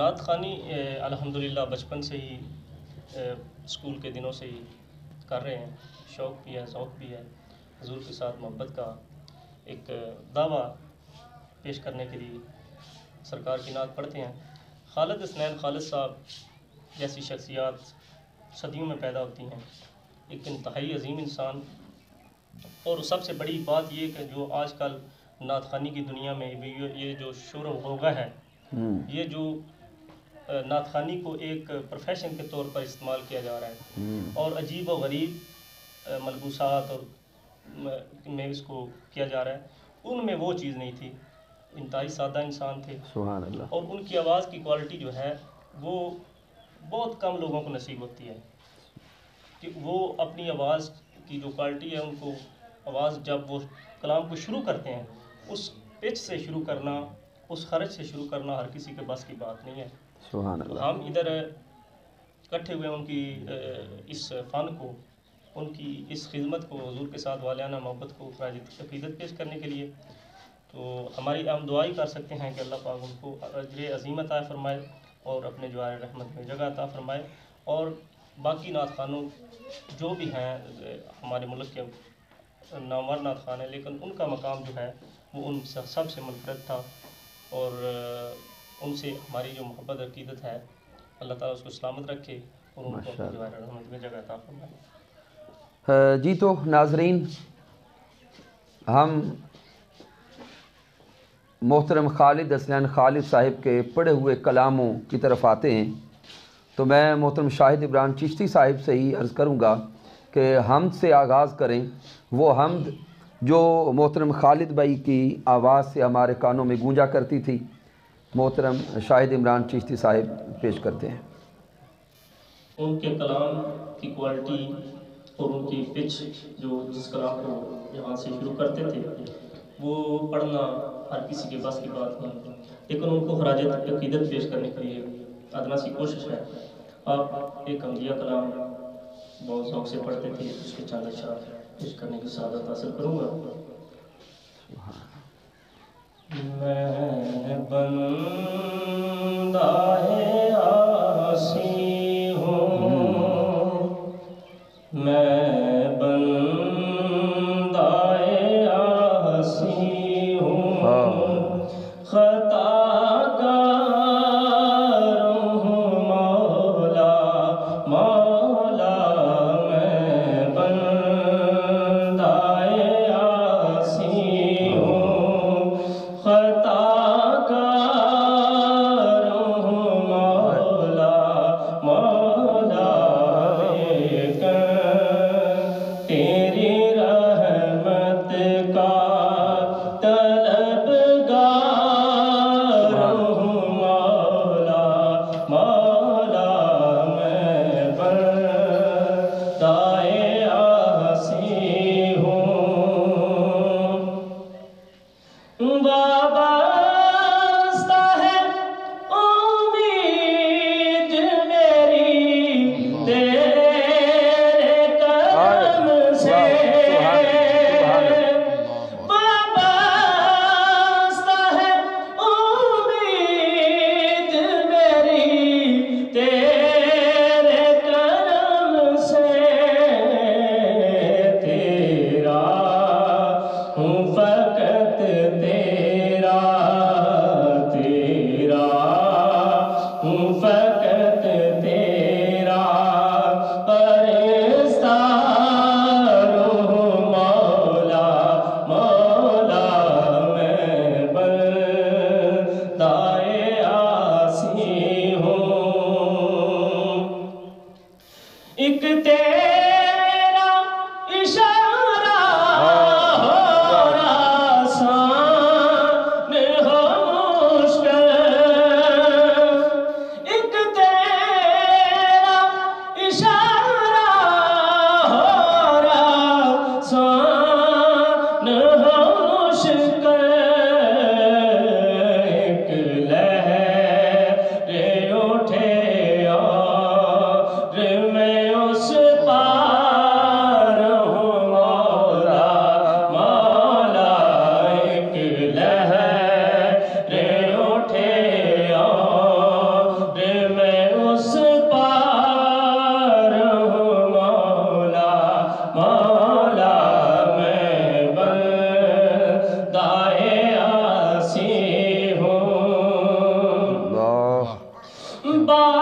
نعت خوانی الحمدللہ بچپن سے ہی اسکول کے دنوں سے ہی کر رہے ہیں. شوق بھی ہے، ذوق بھی ہے. حضور کے ساتھ محبت کا ایک دعویٰ پیش کرنے کے لیے سرکار کی نعت پڑھتے ہیں. خالد حسنین خالد صاحب جیسی شخصیات صدیوں میں پیدا ہوتی ہیں. ایک انتہائی عظیم انسان. اور سب سے بڑی بات یہ کہ جو آج کل نعت خوانی کی دنیا میں یہ جو شور و غوغا ہے، یہ جو نعت خوانی کو ایک پروفیشن کے طور پر استعمال کیا جا رہا ہے اور عجیب و غریب ملبوسات اور میں اس کو کیا جا رہا ہے، ان میں وہ چیز نہیں تھی. انتہائی سادہ انسان تھے. سبحان اللہ. اور ان کی آواز کی کوالٹی جو ہے وہ بہت کم لوگوں کو نصیب ہوتی ہے کہ وہ اپنی آواز کی جو کوالٹی ہے، ان کو آواز جب وہ کلام کو شروع کرتے ہیں اس پچ سے شروع کرنا، اس خرچ سے شروع کرنا ہر کسی کے بس کی بات نہیں ہے. سبحان اللہ. ہم ادھر اکٹھے ہوئے ان کی اس فن کو، ان کی اس خدمت کو، حضور کے ساتھ والانہ محبت کو خراج عقیدت پیش کرنے کے لیے. تو ہماری ہم دعائی کر سکتے ہیں کہ اللہ پاک ان کو اجر عظیم عطا فرمائے اور اپنے جوار رحمت میں جگہ عطا فرمائے. اور باقی نعت خوانوں جو بھی ہیں ہمارے ملک کے نامور نعت خوان ہیں، لیکن ان کا مقام جو ہے وہ ان سب سے منفرد تھا. اور ان سے ہماری جو محبت عقیدت ہے، اللہ تعالیٰ اس کو سلامت رکھے اور ان کو اپنے جوار رحمت میں جگہ عطا فرمائے. جی تو ناظرین، ہم محترم خالد حسنین خالد صاحب کے پڑھے ہوئے کلاموں کی طرف آتے ہیں. تو میں محترم شاہد عمران چشتی صاحب سے ہی عرض کروں گا کہ حمد سے آغاز کریں. وہ حمد جو محترم خالد بھائی کی آواز سے ہمارے کانوں میں گونجا کرتی تھی، محترم شاہد عمران چشتی صاحب پیش کرتے ہیں. ان کے کلام کی کوالٹی اور ان کی پچ جو جس کلام کو یہاں سے شروع کرتے تھے وہ پڑھنا ہر کسی کے بس کی بات نہیں، لیکن ان کو خراج عقیدت پیش کرنے کے لیے ادنا سی کوشش ہے. آپ ایک حمدیہ کلام بہت ذوق سے پڑھتے تھے، اس کے چند اشعار پیش کرنے کی سعادت حاصل کروں گا. میں بندہ عاصی ہوں، میں بندہ عاصی ہوں، خطا کار ہوں مولا مولا، میں بندہ عاصی ہوں، خطا کار ہوں مولا مولا، لیکن تیری رحمت کا طلبگار ہوں مولا مولا، میں بندہ عاصی ہوں. وابستہ ہے امید میری تیرے کرم سے، وابستہ ہے امید میری تیرے کرم سے، تیرا ہوں فقط تیرا، تیرا ہوں فقط تیرا، پرستار ہوں مولا مولا، میں بندہ عاصی ہوں. ایک تیرا اشارہ ہو آسان ہو مشکل، ایک با